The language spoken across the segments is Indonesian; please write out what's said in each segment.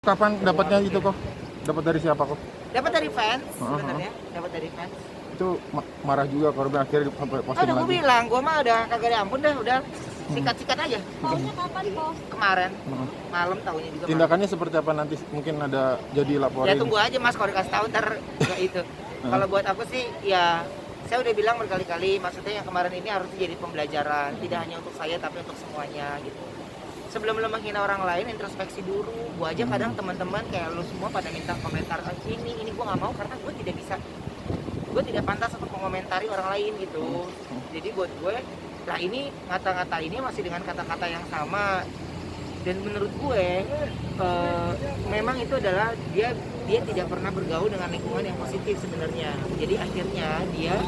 Kapan dapatnya itu kok? Dapat dari siapa kok? Dapat dari fans sebenarnya, dapat dari fans. Itu marah juga korban akhirnya sampai Oh, posting udah gue lagi. bilang, gue mah udah kagak ada ampun dah, udah sikat-sikat aja. Taunya kapan kok? Kemarin malam tahunya juga. Tindakannya seperti apa nanti? Mungkin ada jadi Malam. Ya laporin. tunggu aja Mas, kalau dikasih tahu ntar juga itu. Kalau buat aku sih ya saya udah bilang berkali-kali, maksudnya yang kemarin ini harus jadi pembelajaran, tidak hanya untuk saya tapi untuk semuanya gitu. Sebelum lo menghina orang lain, introspeksi dulu. Gue aja kadang teman-teman kayak lo semua pada minta komentar ini gue nggak mau karena gue tidak bisa, gue tidak pantas untuk mengomentari orang lain gitu. Jadi buat gue, lah ini kata-kata ini masih dengan kata-kata yang sama. Dan menurut gue, memang itu adalah dia tidak pernah bergaul dengan lingkungan yang positif sebenarnya. Jadi akhirnya dia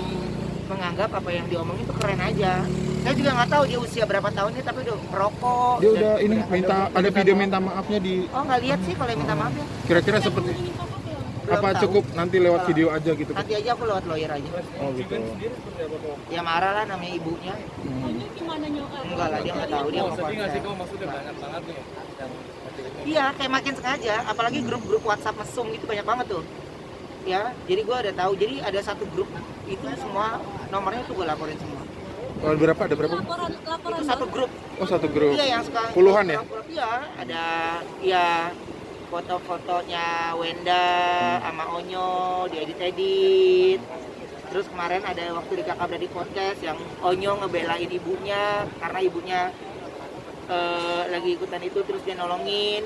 menganggap apa yang diomongin itu keren aja. Saya juga nggak tahu dia usia berapa tahun nih, tapi udah merokok. Dia udah ini minta ada video minta maafnya di. Oh, nggak lihat sih kalau yang minta maaf ya. Kira-kira seperti Belum apa? tahu. Cukup nanti lewat video aja gitu? Nanti aja aku lewat lawyer aja. Oh gitu. Ya marah lah namanya ibunya. Taunya gimana nyokap? Enggak lah, dia nggak tahu, dia mau Sedih nggak sih konser. kau maksudnya banyak banget nih. Iya, kayak makin sengaja. Apalagi grup-grup WhatsApp mesum gitu banyak banget tuh. Ya, jadi gue udah tahu. Jadi ada satu grup itu semua nomornya tuh gue laporin semua. Oh, berapa? Ada berapa? Laporan Itu satu grup. Oh, satu grup. Iya, yang suka Puluhan ya? Iya, ada ya foto-fotonya Wenda sama Onyo diedit-edit. Terus kemarin ada waktu di Kakak Brady Podcast yang Onyo ngebelain ibunya karena ibunya lagi ikutan itu, terus dia nolongin,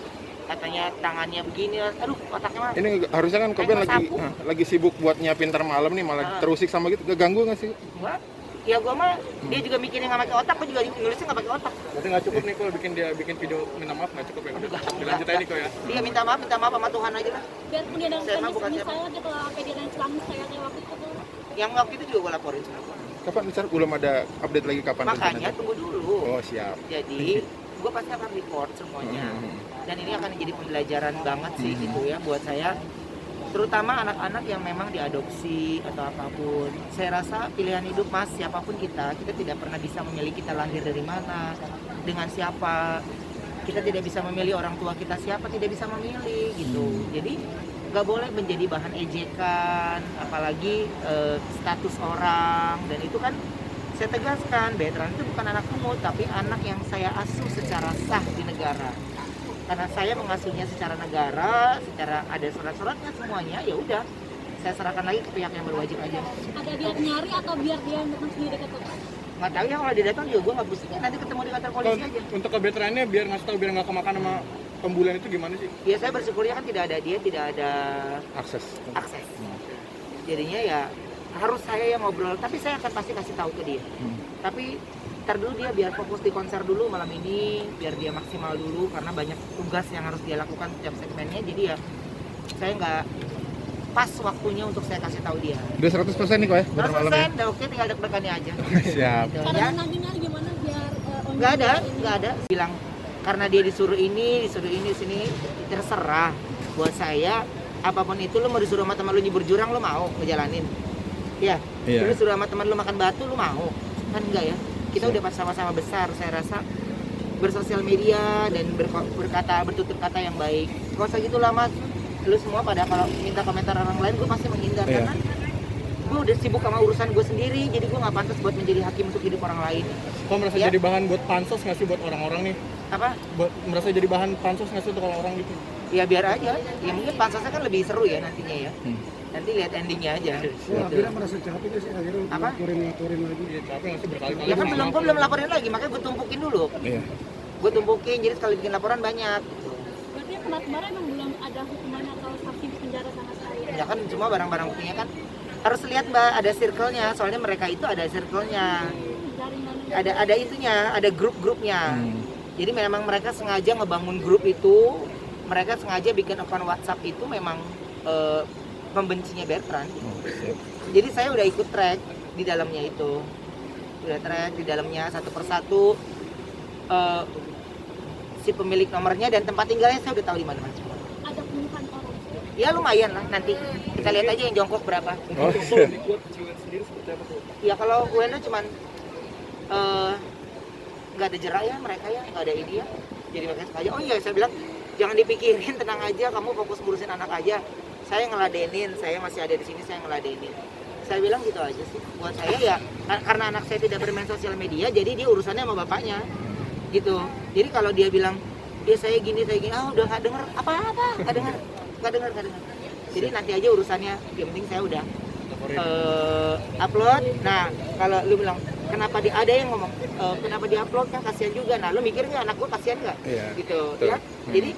katanya tangannya begini, aduh otaknya mah. Ini harusnya kan Koben Kayak lagi sapu. lagi sibuk buat nyiapin ntar malam nih, malah terusik sama gitu. Ganggu nggak sih? Enggak. Ya gua mah dia juga mikirnya nggak pakai otak, gua juga nulisnya nggak pakai otak. Berarti nggak cukup nih kalau bikin video minta maaf nggak cukup ya? Dilanjut aja nih kok ya. Dia minta maaf sama Tuhan aja lah. biarpun dia Saya mah nangis bukan siapa. saya gitu lah, kayak dia nangis langsung kayak waktu itu tuh. Yang waktu itu juga gua laporin semua. Kapan misal belum ada update lagi kapan Makanya rencananya? tunggu dulu. Oh, siap. Jadi gue pasti akan report semuanya. Dan ini akan jadi pembelajaran banget sih gitu ya buat saya, terutama anak-anak yang memang diadopsi atau apapun. Saya rasa pilihan hidup Mas, siapapun kita tidak pernah bisa memilih kita lahir dari mana, dengan siapa. Kita tidak bisa memilih orang tua kita siapa, tidak bisa memilih gitu. Jadi nggak boleh menjadi bahan ejekan, apalagi status orang. Dan itu kan saya tegaskan, Bertrand itu bukan anak pungut, tapi anak yang saya asuh secara sah di negara. Karena saya mengasuhnya secara negara, secara ada surat-suratnya semuanya, ya udah saya serahkan lagi ke pihak yang berwajib aja. Ada dia nyari atau biar dia yang datang sendiri ke tempat? Nggak tahu ya, kalau dia datang juga gue nggak pusing, nanti ketemu di kantor polisi aja. Untuk kebetulannya biar ngasih tahu biar nggak kemakan sama pembulian itu gimana sih? Ya saya bersyukurnya kan tidak ada dia, tidak ada Akses. akses. Jadinya ya harus saya yang ngobrol, tapi saya akan pasti kasih tahu ke dia. Tapi ntar dulu dia biar fokus di konser dulu malam ini, biar dia maksimal dulu karena banyak tugas yang harus dia lakukan setiap segmennya. Jadi ya saya nggak pas waktunya untuk saya kasih tahu dia. Udah 100% nih kok ya? Bener malam ya? 100%, udah oke, tinggal deg-degannya aja. Siap. Gitu, Cara ya. menandingan gimana biar Nggak ada. Bilang karena dia disuruh ini, sini, terserah. Buat saya, apapun itu lu mau disuruh sama teman lu nyebur jurang, lu mau ngejalanin? Iya. Iya. Lu disuruh sama teman lu makan batu, lu mau? Kan enggak ya? Kita udah pas sama-sama besar, saya rasa bersosial media dan bertutur kata yang baik. Gak usah gitu lah Mas. Lu semua pada kalau minta komentar orang lain, gue pasti menghindar. Iya. Karena gue udah sibuk sama urusan gue sendiri, jadi gue nggak pantas buat menjadi hakim untuk hidup orang lain. Kau merasa Ya. jadi bahan buat pansos nggak sih buat orang-orang nih? Apa? Merasa jadi bahan pansos nggak sih untuk orang-orang gitu? Ya biar aja. Ya mungkin pansosnya kan lebih seru ya nantinya ya. Nanti lihat endingnya aja. Akhirnya merasa capek gak sih akhirnya Apa? laporin lagi. Iya capek nggak sih berkali-kali? Ya kan minta gue maaf. belum laporin lagi, makanya gue tumpukin dulu. Iya. Gue tumpukin, jadi sekali bikin laporan banyak. berarti kemarin emang belum ada hukuman atau sanksi di penjara sama saya. Ya kan semua barang-barang buktinya kan harus lihat Mbak, ada circle-nya. Soalnya mereka itu ada circle-nya. Jaringan Ada itunya, ada grup-grupnya. Jadi memang mereka sengaja ngebangun grup itu, mereka sengaja bikin akun WhatsApp itu memang pembencinya Bertrand. Jadi saya udah ikut track di dalamnya itu, udah track di dalamnya satu persatu si pemilik nomornya dan tempat tinggalnya saya udah tahu di mana-mana semua. ada puluhan orang. Ya lumayan lah, nanti kita lihat aja yang jongkok berapa. Oh, siap. Ya kalau Wenda cuman nggak ada jerak ya mereka ya, nggak ada ini ya. Jadi mereka sengaja. Oh iya saya bilang jangan dipikirin, tenang aja, kamu fokus ngurusin anak aja. Saya ngeladenin, saya masih ada di sini, saya ngeladenin. Saya bilang gitu aja sih. Buat saya ya, karena anak saya tidak bermain sosial media, jadi dia urusannya sama bapaknya, gitu. Jadi kalau dia bilang, ya saya gini, udah nggak denger apa-apa, nggak denger. Jadi nanti aja urusannya, yang penting saya udah upload. Nah, kalau lu bilang, kenapa ada yang ngomong, kenapa di-upload, kan kasihan juga. Nah, lu mikir nggak anak gua kasihan nggak? Iya, Gitu, betul. ya. Jadi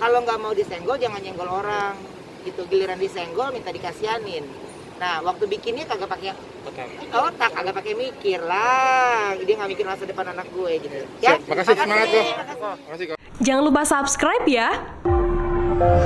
kalau nggak mau disenggol, jangan nyenggol orang. Gitu, giliran disenggol minta dikasihanin. Nah, waktu bikinnya kagak pakai otak, kagak pakai mikir lah. Dia nggak mikir masa depan anak gue gitu. Ya, Siap, makasih, semangat kok. makasih. Makasih kok. Jangan lupa subscribe ya.